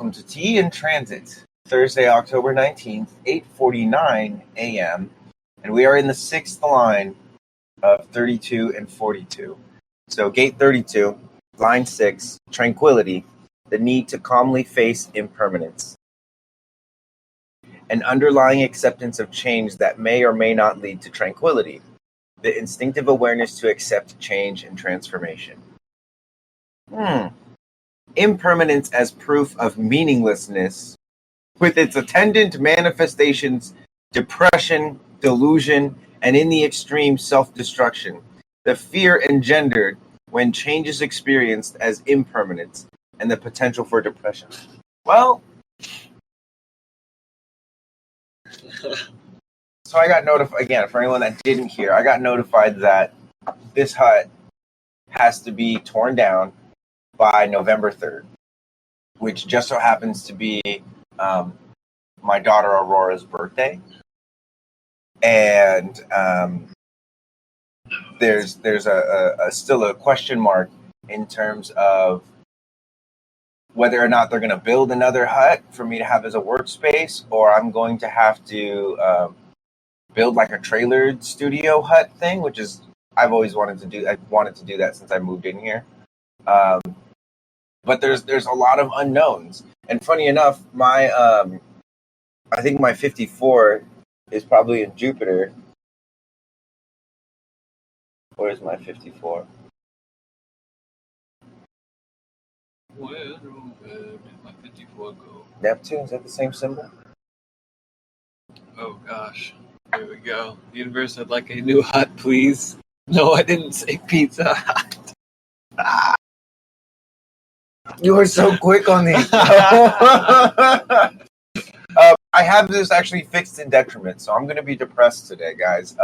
welcome to Tea in Transit, Thursday, October 19th, 8:49 a.m., and we are in the sixth line of 32 and 42. So gate 32, line 6, tranquility, the need to calmly face impermanence. An underlying acceptance of change that may or may not lead to tranquility, the instinctive awareness to accept change and transformation. Impermanence as proof of meaninglessness, with its attendant manifestations, depression, delusion, and in the extreme, self-destruction. The fear engendered when change is experienced as impermanence and the potential for depression. Well, so I got notified, again, for anyone that didn't hear, I got notified that this hut has to be torn down by November 3rd, which just so happens to be my daughter Aurora's birthday. And there's a still a question mark in terms of whether or not they're going to build another hut for me to have as a workspace, or I'm going to have to build like a trailered studio hut thing, which is I've always wanted to do. I wanted to do that since I moved in here. But there's a lot of unknowns. And funny enough, my I think my 54 is probably in Jupiter. Where's my 54? Where did my 54 go? Neptune, is that the same symbol? Oh gosh. Here we go. Universe, I'd like a new hut, please. No, I didn't say Pizza Hut. You were so quick on these. I have this actually fixed in detriment, so I'm going to be depressed today, guys.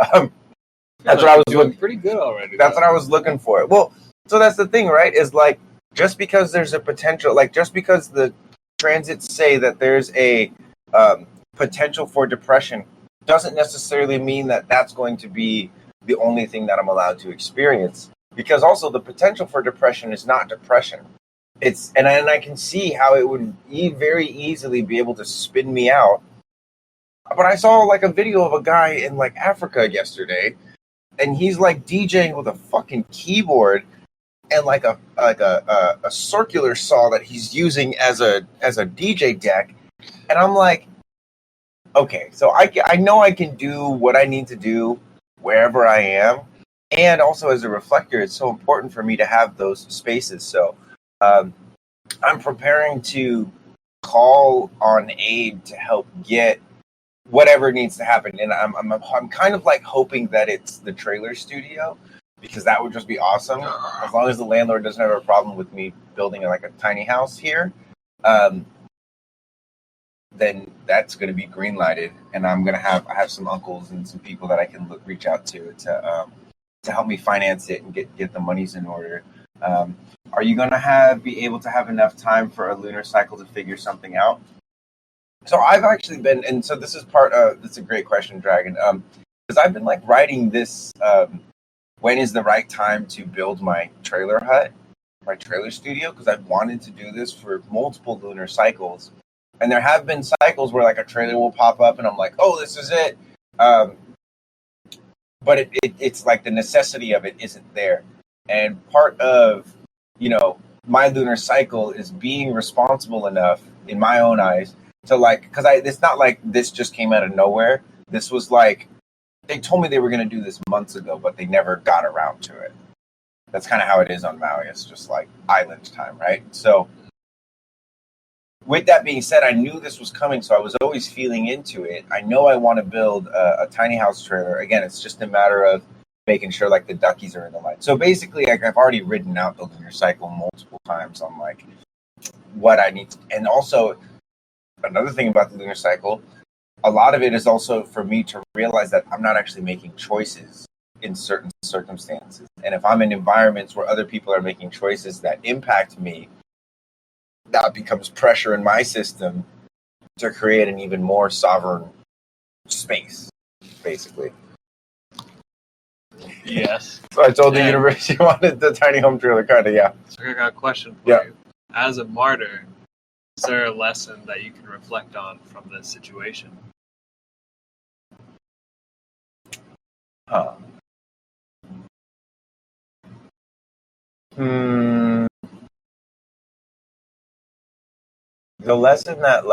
That's what I was doing pretty good already. That's what I was looking for. Well, so that's the thing, right? Is like just because there's a potential, like just because the transits say that there's a potential for depression, doesn't necessarily mean that that's going to be the only thing that I'm allowed to experience. Because also the potential for depression is not depression. It's and I can see how it would very easily be able to spin me out. But I saw like a video of a guy in like Africa yesterday, and he's like DJing with a fucking keyboard and like a circular saw that he's using as a DJ deck. And I'm like, okay, so I know I can do what I need to do wherever I am, and also as a reflector, it's so important for me to have those spaces. So I'm preparing to call on aid to help get whatever needs to happen, and I'm kind of like hoping that it's the trailer studio, because that would just be awesome. As long as the landlord doesn't have a problem with me building like a tiny house here, then that's going to be green lighted, and I have some uncles and some people that I can reach out to help me finance it and get the monies in order. Are you going to be able to have enough time for a lunar cycle to figure something out? So I've actually been, and so this is that's a great question, Dragon, because I've been like writing this, when is the right time to build my trailer hut, my trailer studio, because I've wanted to do this for multiple lunar cycles. And there have been cycles where like a trailer will pop up and I'm like, oh, this is it. But it's like the necessity of it isn't there. And part of, my lunar cycle is being responsible enough in my own eyes to like, because it's not like this just came out of nowhere. This was like, they told me they were going to do this months ago, but they never got around to it. That's kind of how it is on Maui. It's just like island time, right? So with that being said, I knew this was coming, so I was always feeling into it. I know I want to build a tiny house trailer. Again, it's just a matter of making sure like the duckies are in the line. So basically, like I've already written out the lunar cycle multiple times on like what I need to, and also another thing about the lunar cycle, a lot of it is also for me to realize that I'm not actually making choices in certain circumstances. And if I'm in environments where other people are making choices that impact me, that becomes pressure in my system to create an even more sovereign space, basically. Yes. So I told the universe you wanted the tiny home trailer, kind of, yeah. So I got a question for you. As a martyr, Is there a lesson that you can reflect on from this situation? Huh. Hmm. The lesson that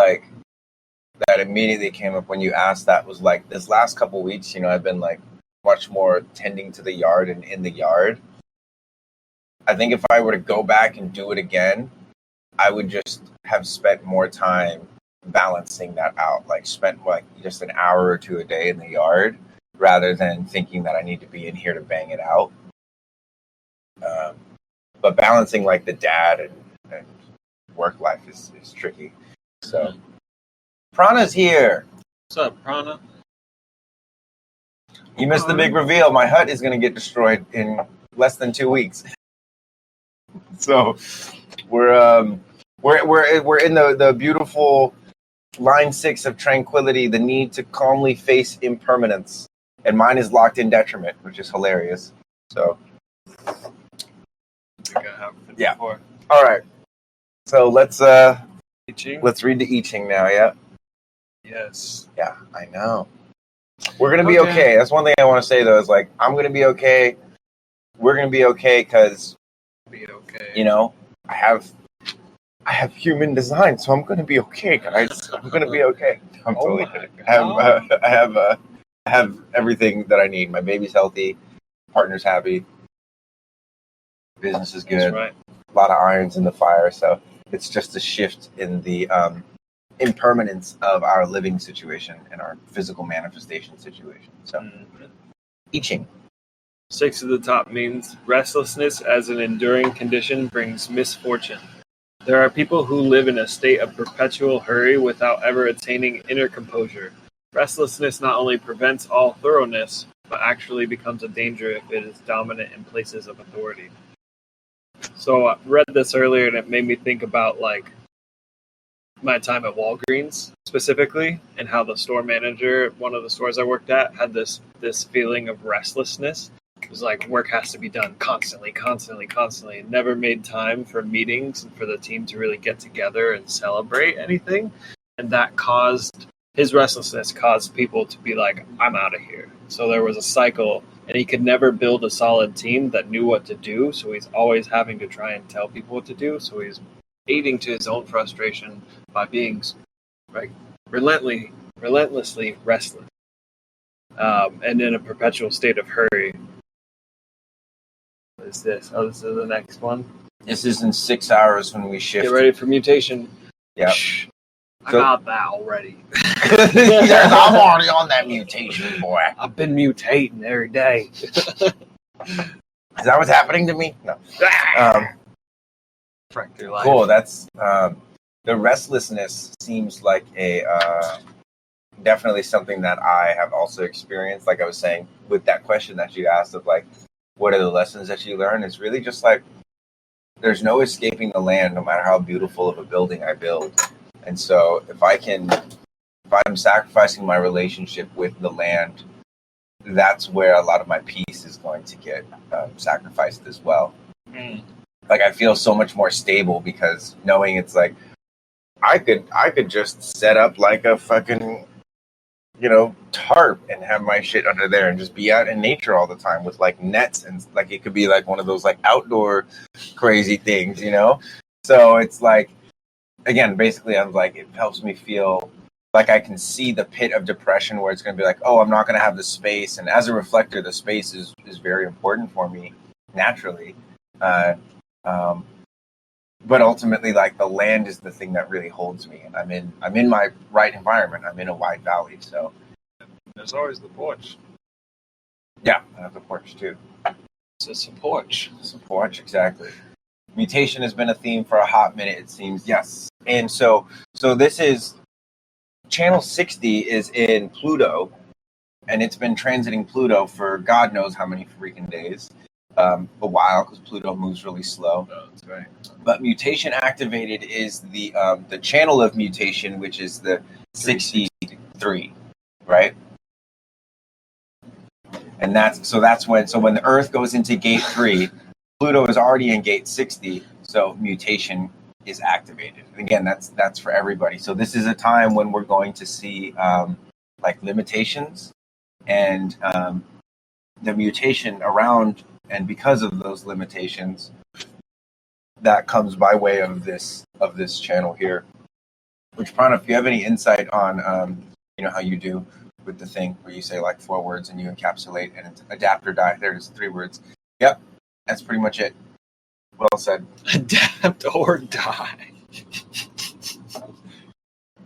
immediately came up when you asked that was like this last couple weeks, I've been like much more tending to the yard and in the yard. I think if I were to go back and do it again, I would just have spent more time balancing that out. Like spent like just an hour or two a day in the yard rather than thinking that I need to be in here to bang it out. But balancing like the dad and work life is tricky. So Prana's here. What's up, Prana? You missed the big reveal. My hut is going to get destroyed in less than 2 weeks. So we're in the beautiful line 6 of tranquility, the need to calmly face impermanence, and mine is locked in detriment, which is hilarious. So yeah. Before. All right. So let's read the I Ching now. Yeah. Yes. Yeah, I know. We're gonna be okay. That's one thing I want to say though. Is like I'm gonna be okay. We're gonna be okay because I have human design, so I'm gonna be okay, guys. I'm gonna be okay. I'm totally kidding. I have everything that I need. My baby's healthy, partner's happy, business is good. That's right. A lot of irons in the fire, so it's just a shift in the impermanence of our living situation and our physical manifestation situation. So, I Ching. 6 at the top means restlessness as an enduring condition brings misfortune. There are people who live in a state of perpetual hurry without ever attaining inner composure. Restlessness not only prevents all thoroughness, but actually becomes a danger if it is dominant in places of authority. So I read this earlier and it made me think about like my time at Walgreens specifically, and how the store manager at one of the stores I worked at had this feeling of restlessness. It was like work has to be done constantly, and never made time for meetings and for the team to really get together and celebrate anything. And that caused his restlessness caused people to be like, I'm out of here. So there was a cycle, and he could never build a solid team that knew what to do. So he's always having to try and tell people what to do. So he's aiding to his own frustration by being like relentlessly restless, and in a perpetual state of hurry. What is this? Oh, this is the next one. This is in 6 hours when we shift. Get ready for mutation. Yeah. I got that already. Yes, I'm already on that mutation, boy. I've been mutating every day. Is that what's happening to me? No. Cool. That's the restlessness seems like a definitely something that I have also experienced. Like I was saying with that question that you asked of like, what are the lessons that you learn? It's really just like there's no escaping the land, no matter how beautiful of a building I build. And so if I'm sacrificing my relationship with the land, that's where a lot of my peace is going to get sacrificed as well. Like I feel so much more stable because knowing it's like I could just set up like a fucking tarp and have my shit under there and just be out in nature all the time with like nets, and like it could be like one of those like outdoor crazy things, So it's like, again, basically I'm like, it helps me feel like I can see the pit of depression where it's going to be like, oh, I'm not going to have the space. And as a reflector, the space is very important for me naturally. But ultimately, like the land is the thing that really holds me, and I'm in my right environment. I'm in a wide valley, so there's always the porch. Yeah, I have the porch too. It's a porch. It's a porch, exactly. Mutation has been a theme for a hot minute, it seems. Yes, and so this is channel 60 is in Pluto, and it's been transiting Pluto for God knows how many freaking days. A while, because Pluto moves really slow. Oh, that's right. But mutation activated is the channel of mutation, which is the 63, right? And that's when the Earth goes into gate 3, Pluto is already in gate 60, so mutation is activated. And again, that's for everybody. So this is a time when we're going to see like limitations and the mutation around, and because of those limitations, that comes by way of this channel here. Which, Prana, if you have any insight on how you do with the thing where you say like 4 words and you encapsulate and adapt or die. There's 3 words. Yep, that's pretty much it. Well said. Adapt or die.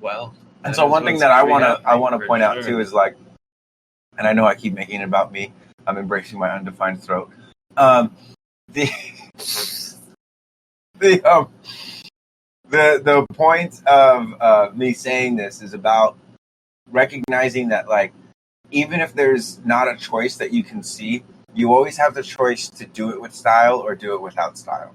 Well, and so one thing that I want to point out too is like, and I know I keep making it about me. I'm embracing my undefined throat. The point of me saying this is about recognizing that, like, even if there's not a choice that you can see, you always have the choice to do it with style or do it without style.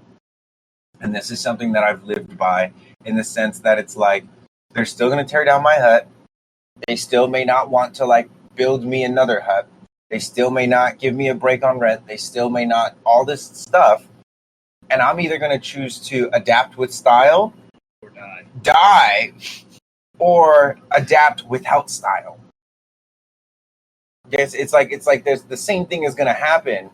And this is something that I've lived by, in the sense that it's like, they're still going to tear down my hut. They still may not want to like build me another hut. They still may not give me a break on rent. They still may not, all this stuff. And I'm either going to choose to adapt with style or die, or adapt without style. It's like there's the same thing is going to happen,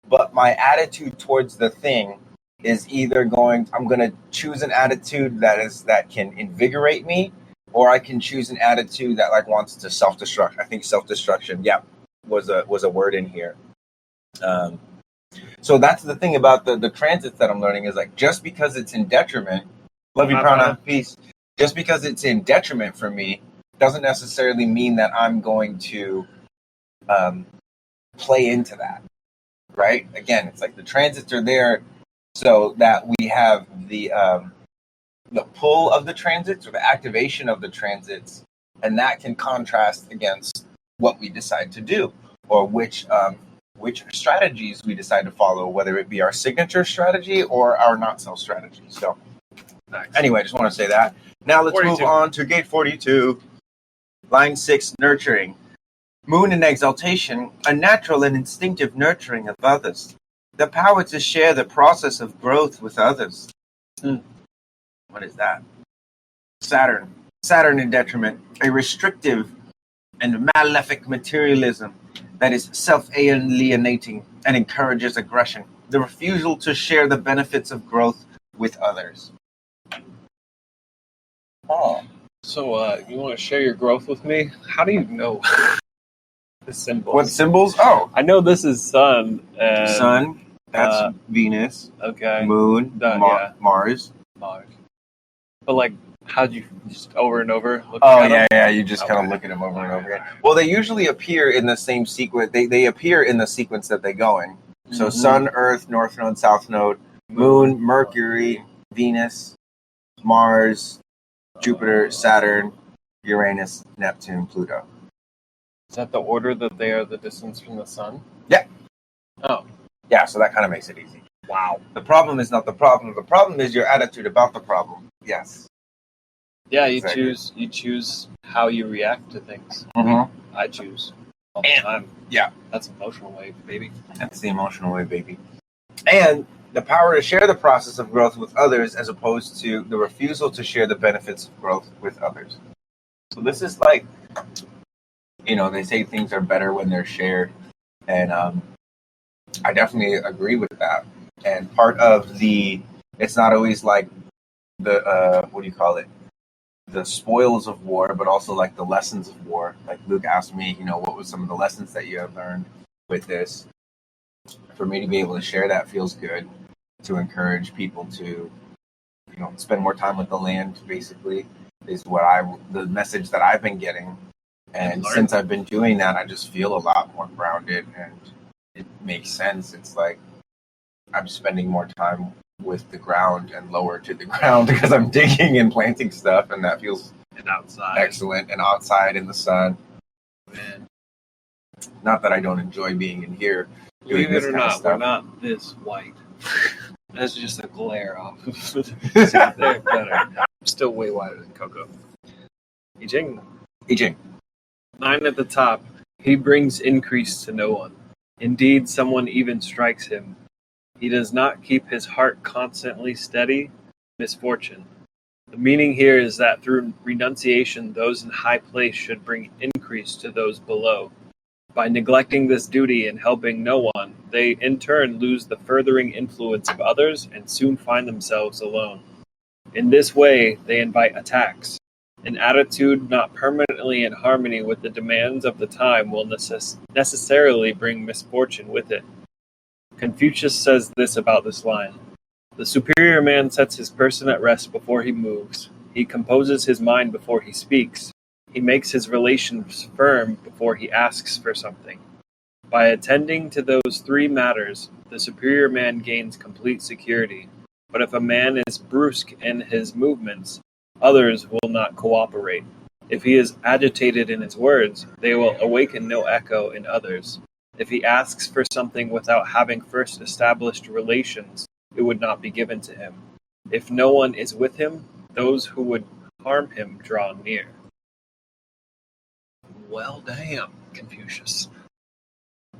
but my attitude towards the thing is either I'm going to choose an attitude that can invigorate me, or I can choose an attitude that like wants to self-destruct. I think self-destruction, was a word in here. So that's the thing about the transits that I'm learning, is like, just because it's in detriment, love you, Prana, peace. Just because it's in detriment for me doesn't necessarily mean that I'm going to play into that, right? Again, it's like the transits are there so that we have the pull of the transits, or the activation of the transits, and that can contrast against what we decide to do, or which strategies we decide to follow, whether it be our signature strategy or our not-so strategy. So anyway, I just want to say that. Now let's 42. Move on to gate 42, line 6, nurturing. Moon in exaltation, a natural and instinctive nurturing of others. The power to share the process of growth with others. What is that? Saturn. Saturn in detriment, a restrictive and malefic materialism that is self-alienating and encourages aggression. The refusal to share the benefits of growth with others. Oh. So, you want to share your growth with me? How do you know the symbols? What symbols? Oh. I know this is Sun. And, Sun, that's Venus. Okay. Moon, Mars. But, like, how'd you just over and over look at them? Yeah, you just kind of look at them over and over again. Well, they usually appear in the same sequence. They appear in the sequence that they go in. So Sun, Earth, North Node, South Node, Moon, Mercury, Venus, Mars, Jupiter, Saturn, Uranus, Neptune, Pluto. Is that the order that they are the distance from the Sun? Yeah. Oh. Yeah, so that kind of makes it easy. Wow. The problem is not the problem. The problem is your attitude about the problem. Yes. Yeah, you choose how you react to things. Mm-hmm. I choose all the time. Yeah. That's emotional wave, baby. That's the emotional wave, baby. And the power to share the process of growth with others, as opposed to the refusal to share the benefits of growth with others. So this is like, they say things are better when they're shared. And I definitely agree with that. And part of it's not always like the, the spoils of war, but also like the lessons of war. Like Luke asked me, what was some of the lessons that you have learned with this? For me to be able to share that feels good, to encourage people to, spend more time with the land, basically, is the message that I've been getting. And since I've been doing that, I just feel a lot more grounded, and it makes sense. It's like I'm spending more time with the ground and lower to the ground because I'm digging and planting stuff, and that feels excellent. And outside in the sun. Man. Not that I don't enjoy being in here. Believe it or not, we're not this white. That's just a glare off. They're better. I'm still way whiter than Coco. I Ching. 9 at the top. He brings increase to no one. Indeed, someone even strikes him. He does not keep his heart constantly steady, misfortune. The meaning here is that through renunciation, those in high place should bring increase to those below. By neglecting this duty and helping no one, they in turn lose the furthering influence of others and soon find themselves alone. In this way, they invite attacks. An attitude not permanently in harmony with the demands of the time will necessarily bring misfortune with it. Confucius says this about this line. The superior man sets his person at rest before he moves. He composes his mind before he speaks. He makes his relations firm before he asks for something. By attending to those three matters, the superior man gains complete security. But if a man is brusque in his movements, others will not cooperate. If he is agitated in his words, they will awaken no echo in others. If he asks for something without having first established relations, it would not be given to him. If no one is with him, those who would harm him draw near. Well, damn, Confucius.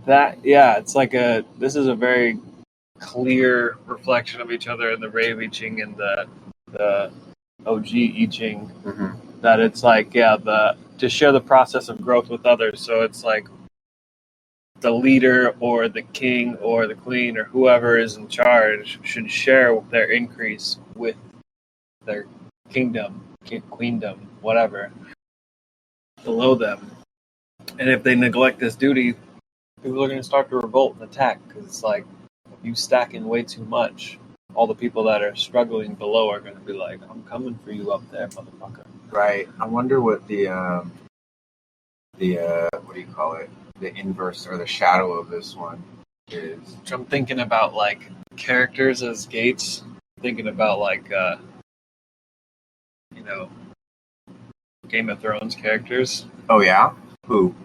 It's like this is a very clear reflection of each other in the Rei I Ching and the OG I Ching. Mm-hmm. That it's like, to share the process of growth with others. So it's like the leader or the king or the queen or whoever is in charge should share their increase with their kingdom, queendom, whatever, below them. And if they neglect this duty, people are going to start to revolt and attack, because it's like, if you stack in way too much, all the people that are struggling below are going to be like, I'm coming for you up there, motherfucker. Right. I wonder what the what do you call it? The inverse or the shadow of this one is. I'm thinking about like characters as gates. Thinking about like Game of Thrones characters. Oh yeah? Who?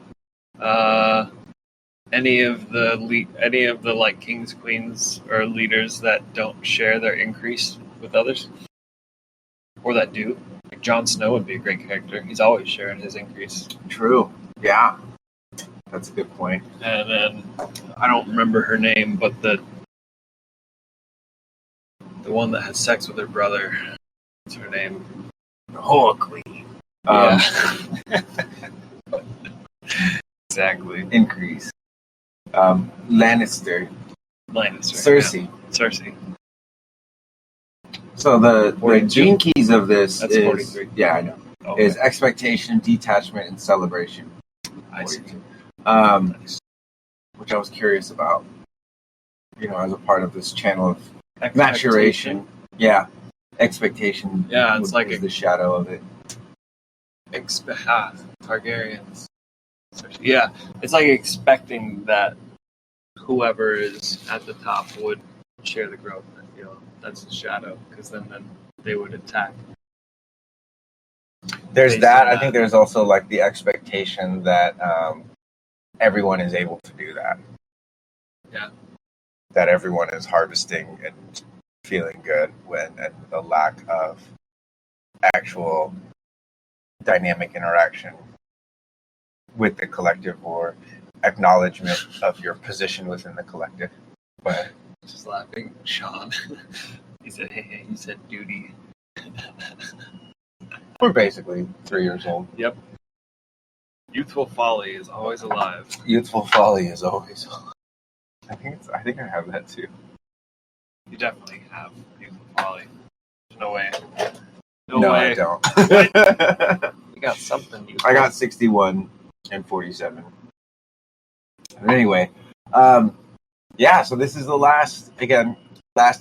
Any of the like kings, queens, or leaders that don't share their increase with others, or that do. Like Jon Snow would be a great character. He's always sharing his increase. True. Yeah. That's a good point. And then I don't remember her name, but the one that had sex with her brother. What's her name? Oh, Queen. Yeah. Exactly. Increase. Lannister. Cersei. Yeah. Cersei. So the gene keys of this That's is 43. Yeah, I know. Okay. Is expectation, detachment, and celebration. I see. Which I was curious about. As a part of this channel of maturation. Yeah. Expectation. Yeah, it's like is the shadow of it. Targaryens. Yeah, it's like expecting that whoever is at the top would share the growth. That's the shadow, because then they would attack. There's that. I think there's also like the expectation that everyone is able to do that. Yeah. That everyone is harvesting and feeling good and the lack of actual dynamic interaction with the collective or acknowledgement of your position within the collective. But just laughing, Sean. He said, "Hey, you said duty." We're basically 3 years old. Yep. Youthful folly is always alive. Youthful folly is always alive. I think I have that too. You definitely have youthful folly. There's no way. No way. I don't. You got something. I got 61 and 47. But anyway, so this is the last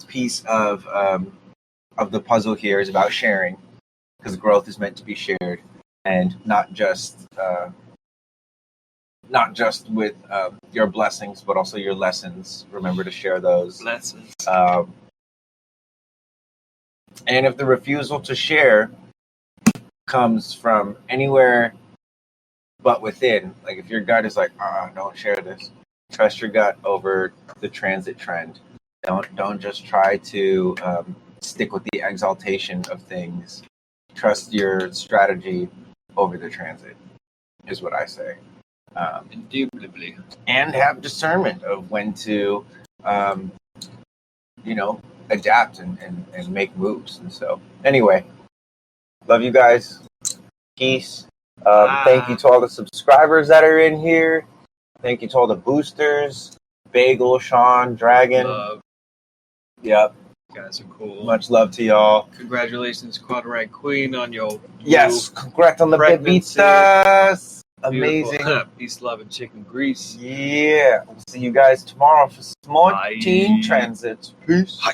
piece of the puzzle here is about sharing, because growth is meant to be shared, and not just with your blessings, but also your lessons. Remember to share those lessons. And if the refusal to share comes from anywhere but within, like if your gut is like, don't share this, trust your gut over the transit trend. Don't just try to stick with the exaltation of things. Trust your strategy over the transit, is what I say. Indubitably. And have discernment of when to, adapt and make moves. And so, anyway, love you guys. Peace. Thank you to all the subscribers that are in here. Thank you to all the boosters. Bagel, Sean, Dragon. Love. Yep. You guys are cool. Much love to y'all. Congratulations, Quad Rank Queen, on your Yes, congrats on the pregnancy. bebitas. Amazing. Beautiful. Peace, love, and chicken grease. Yeah. We'll see you guys tomorrow for some more Bye. Teen Transits. Peace. Hi.